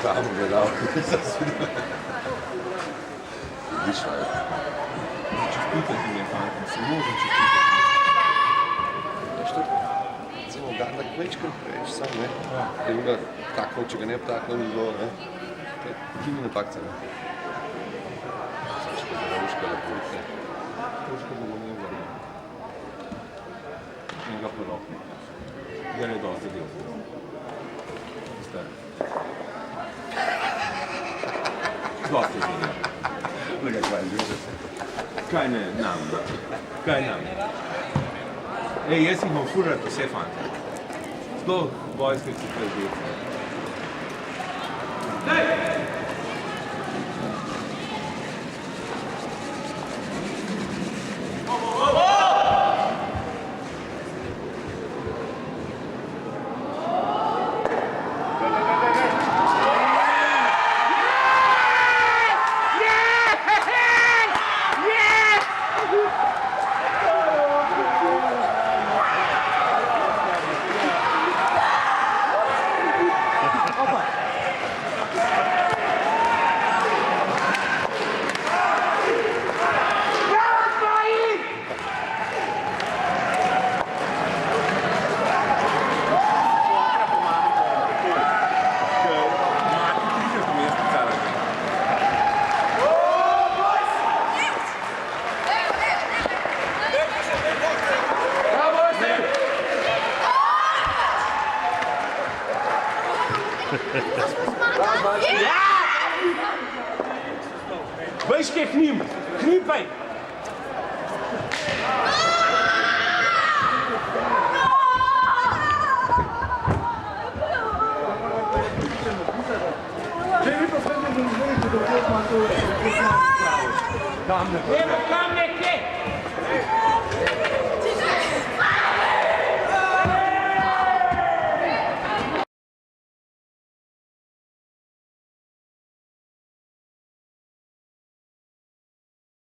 Tamo gledao. Višla je. Čestitati mi je, fantom, se može čestitati. Nešto, recimo, Garda kvečkam preveč sam, ne? Ker ima takno, če ga ne takno, ni bilo, ne? Ti mi napak, ne? Sačko za Ruška, da povitne. Ruška bo ne vrlo. Njega porokne. Jer je dosti del. Stari. Dosti del. Lega, kaj ljude. Kaj ne, nam. Kaj nam. Ej, jaz jih bom furat vse fante. Sploh bojske, ki te zdaj. Veš, kaj k njim? K njim pej! Če vi pa sve ne znate, da je to malo, kam ne